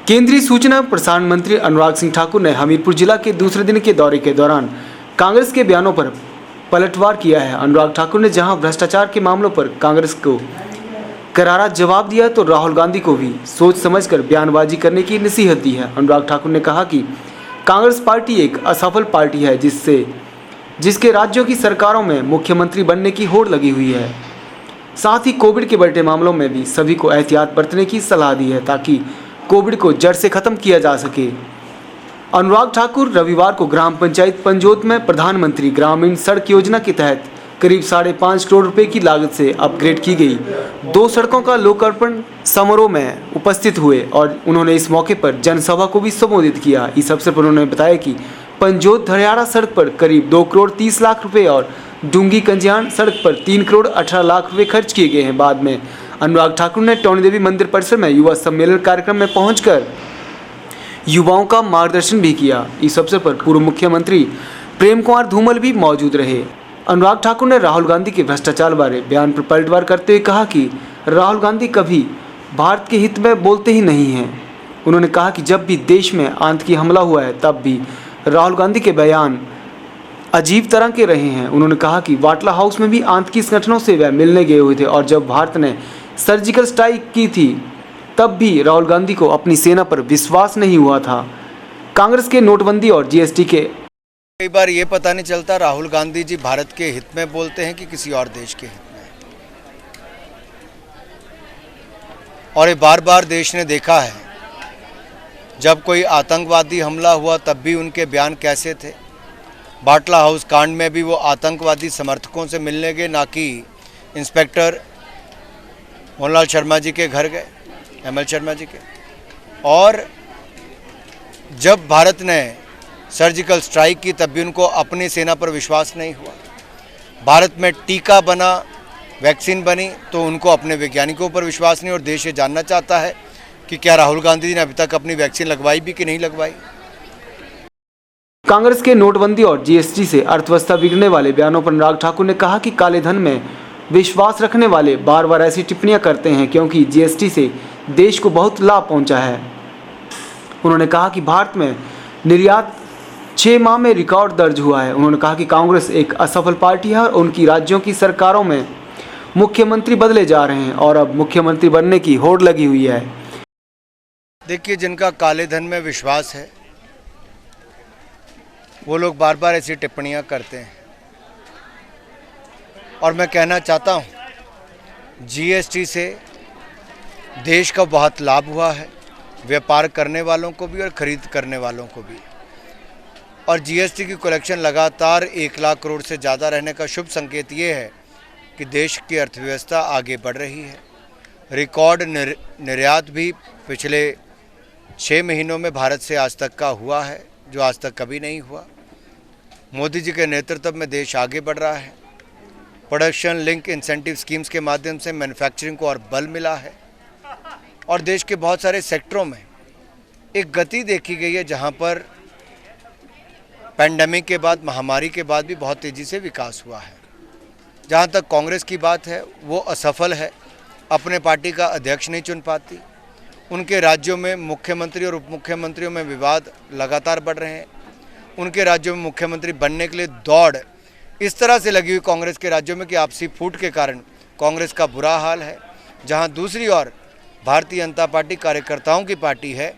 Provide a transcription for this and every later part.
केंद्रीय सूचना प्रसारण मंत्री अनुराग सिंह ठाकुर ने हमीरपुर जिला के दूसरे दिन के दौरे के दौरान कांग्रेस के बयानों पर पलटवार किया है। अनुराग ठाकुर ने जहां भ्रष्टाचार के मामलों पर कांग्रेस को करारा जवाब दिया तो राहुल गांधी को भी सोच समझकर बयानबाजी करने की नसीहत दी है। अनुराग ठाकुर ने कहा कि कांग्रेस पार्टी एक असफल पार्टी है जिसके राज्यों की सरकारों में मुख्यमंत्री बनने की होड़ लगी हुई है। साथ ही कोविड के बढ़ते मामलों में भी सभी को एहतियात बरतने की सलाह दी है ताकि कोविड को जड़ से खत्म किया जा सके। अनुराग ठाकुर रविवार को ग्राम पंचायत पंजोत में प्रधानमंत्री ग्रामीण सड़क योजना के तहत करीब 5.5 करोड़ रुपए की लागत से अपग्रेड की गई 2 सड़कों का लोकार्पण समारोह में उपस्थित हुए और उन्होंने इस मौके पर जनसभा को भी संबोधित किया। इस अवसर पर उन्होंने बताया कि पंजोत धरियारा सड़क पर करीब 2 करोड़ 30 लाख रुपए और डूंगी कंजियान सड़क पर 3 करोड़ 18 लाख रुपए खर्च किए गए हैं। बाद में अनुराग ठाकुर ने टौनी देवी मंदिर परिसर में युवा सम्मेलन कार्यक्रम में पहुंचकर युवाओं का मार्गदर्शन भी किया। इस अवसर पर पूर्व मुख्यमंत्री प्रेम कुमार धूमल भी मौजूद रहे। अनुराग ठाकुर ने राहुल गांधी के भ्रष्टाचार बारे बयान पर पलटवार करते हुए कहा कि राहुल गांधी कभी भारत के हित में बोलते ही नहीं हैं। उन्होंने कहा कि जब भी देश में आतंकी हमला हुआ है तब भी राहुल गांधी के बयान अजीब तरह के रहे हैं। उन्होंने कहा कि वाटला हाउस में भी आतंकी संगठनों से वह मिलने गए हुए थे और जब भारत ने सर्जिकल स्ट्राइक की थी तब भी राहुल गांधी को अपनी सेना पर विश्वास नहीं हुआ था। कांग्रेस के नोटबंदी और जीएसटी के कई बार ये पता नहीं चलता राहुल गांधी जी भारत के हित में बोलते हैं कि किसी और देश के हित में। और ये बार बार देश ने देखा है, जब कोई आतंकवादी हमला हुआ तब भी उनके बयान कैसे थे। बाटला हाउस कांड में भी वो आतंकवादी समर्थकों से मिलने गए, ना कि इंस्पेक्टर मोहनलाल शर्मा जी के घर गए, एमएल शर्मा जी के। और जब भारत ने सर्जिकल स्ट्राइक की तब भी उनको अपनी सेना पर विश्वास नहीं हुआ। भारत में टीका बना, वैक्सीन बनी तो उनको अपने वैज्ञानिकों पर विश्वास नहीं। और देश ये जानना चाहता है कि क्या राहुल गांधी जी ने अभी तक अपनी वैक्सीन लगवाई भी कि नहीं लगवाई। कांग्रेस के नोटबंदी और जीएसटी से अर्थव्यवस्था बिगड़ने वाले बयानों पर अनुराग ठाकुर ने कहा कि काले धन में विश्वास रखने वाले बार बार ऐसी टिप्पणियां करते हैं क्योंकि जीएसटी से देश को बहुत लाभ पहुंचा है। उन्होंने कहा कि भारत में निर्यात 6 माह में रिकॉर्ड दर्ज हुआ है। उन्होंने कहा कि कांग्रेस एक असफल पार्टी है और उनकी राज्यों की सरकारों में मुख्यमंत्री बदले जा रहे हैं और अब मुख्यमंत्री बनने की होड़ लगी हुई है। देखिए, जिनका काले धन में विश्वास है वो लोग बार बार ऐसी टिप्पणियां करते हैं। और मैं कहना चाहता हूं, जीएसटी से देश का बहुत लाभ हुआ है, व्यापार करने वालों को भी और खरीद करने वालों को भी। और जीएसटी की कलेक्शन लगातार 1 लाख करोड़ से ज़्यादा रहने का शुभ संकेत ये है कि देश की अर्थव्यवस्था आगे बढ़ रही है। रिकॉर्ड निर्यात भी पिछले 6 महीनों में भारत से आज तक का हुआ है, जो आज तक कभी नहीं हुआ। मोदी जी के नेतृत्व में देश आगे बढ़ रहा है। प्रोडक्शन लिंक इंसेंटिव स्कीम्स के माध्यम से मैन्युफैक्चरिंग को और बल मिला है और देश के बहुत सारे सेक्टरों में एक गति देखी गई है, जहां पर पैंडेमिक के बाद, महामारी के बाद भी बहुत तेज़ी से विकास हुआ है। जहां तक कांग्रेस की बात है, वो असफल है, अपने पार्टी का अध्यक्ष नहीं चुन पाती। उनके राज्यों में मुख्यमंत्री और उप मुख्यमंत्रियों में विवाद लगातार बढ़ रहे हैं। उनके राज्यों में मुख्यमंत्री बनने के लिए दौड़ इस तरह से लगी हुई कांग्रेस के राज्यों में कि आपसी फूट के कारण कांग्रेस का बुरा हाल है। जहां दूसरी ओर भारतीय जनता पार्टी कार्यकर्ताओं की पार्टी है।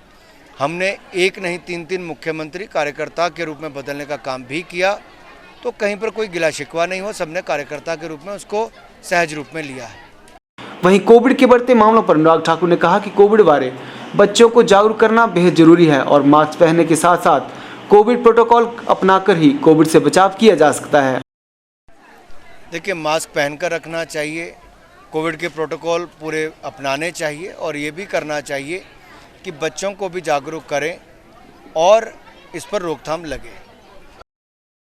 हमने एक नहीं 3-3 मुख्यमंत्री कार्यकर्ता के रूप में बदलने का काम भी किया, तो कहीं पर कोई गिला शिकवा नहीं हो, सबने कार्यकर्ता के रूप में उसको सहज रूप में लिया है। वहीं कोविड के बढ़ते मामलों पर अनुराग ठाकुर ने कहा कि कोविड बारे बच्चों को जागरूक करना बेहद जरूरी है और मास्क पहनने के साथ साथ कोविड प्रोटोकॉल अपनाकर ही कोविड से बचाव किया जा सकता है। देखिए, मास्क पहनकर रखना चाहिए, कोविड के प्रोटोकॉल पूरे अपनाने चाहिए और ये भी करना चाहिए कि बच्चों को भी जागरूक करें और इस पर रोकथाम लगे।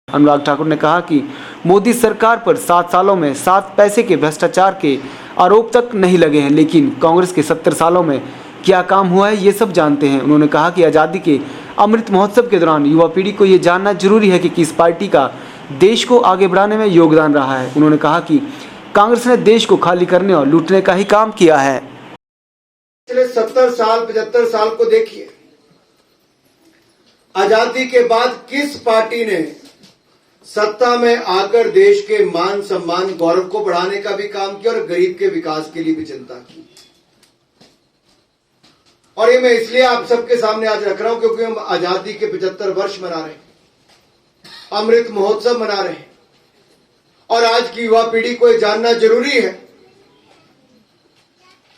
अनुराग ठाकुर ने कहा कि मोदी सरकार पर 7 सालों में 7 पैसे के भ्रष्टाचार के आरोप तक नहीं लगे हैं, लेकिन कांग्रेस के 70 सालों में क्या काम हुआ है ये सब जानते हैं। उन्होंने कहा कि आज़ादी के अमृत महोत्सव के दौरान युवा पीढ़ी को ये जानना जरूरी है कि किस पार्टी का देश को आगे बढ़ाने में योगदान रहा है। उन्होंने कहा कि कांग्रेस ने देश को खाली करने और लूटने का ही काम किया है। पिछले 70 साल 75 साल को देखिए, आजादी के बाद किस पार्टी ने सत्ता में आकर देश के मान सम्मान गौरव को बढ़ाने का भी काम किया और गरीब के विकास के लिए भी चिंता की। और ये मैं इसलिए आप सबके सामने आज रख रहा हूं क्योंकि हम आजादी के 75 वर्ष मना रहे हैं, अमृत महोत्सव मना रहे हैं और आज की युवा पीढ़ी को ये जानना जरूरी है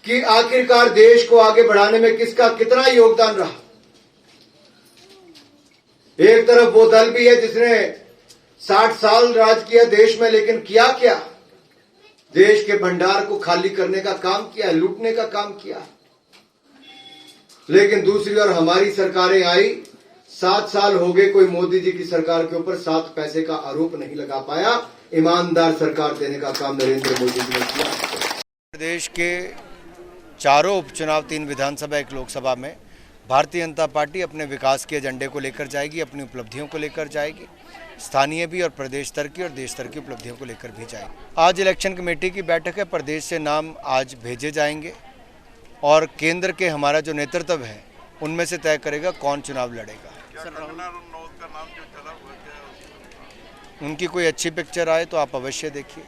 कि आखिरकार देश को आगे बढ़ाने में किसका कितना योगदान रहा। एक तरफ वो दल भी है जिसने 60 साल राज किया देश में, लेकिन किया क्या? देश के भंडार को खाली करने का काम किया, लूटने का काम किया। लेकिन दूसरी ओर हमारी सरकारें आई, 7 साल हो गए, कोई मोदी जी की सरकार के ऊपर 7 पैसे का आरोप नहीं लगा पाया। ईमानदार सरकार देने का काम नरेंद्र मोदी जी ने किया। प्रदेश के चारों उपचुनाव, 3 विधानसभा 1 लोकसभा में भारतीय जनता पार्टी अपने विकास के एजेंडे को लेकर जाएगी, अपनी उपलब्धियों को लेकर जाएगी, स्थानीय भी और प्रदेश स्तर की और देश स्तर की उपलब्धियों को लेकर भी जाएगी। आज इलेक्शन कमेटी की बैठक है, प्रदेश से नाम आज भेजे जाएंगे और केंद्र के हमारा जो नेतृत्व है उनमें से तय करेगा कौन चुनाव लड़ेगा। उनकी कोई अच्छी पिक्चर आए तो आप अवश्य देखिए।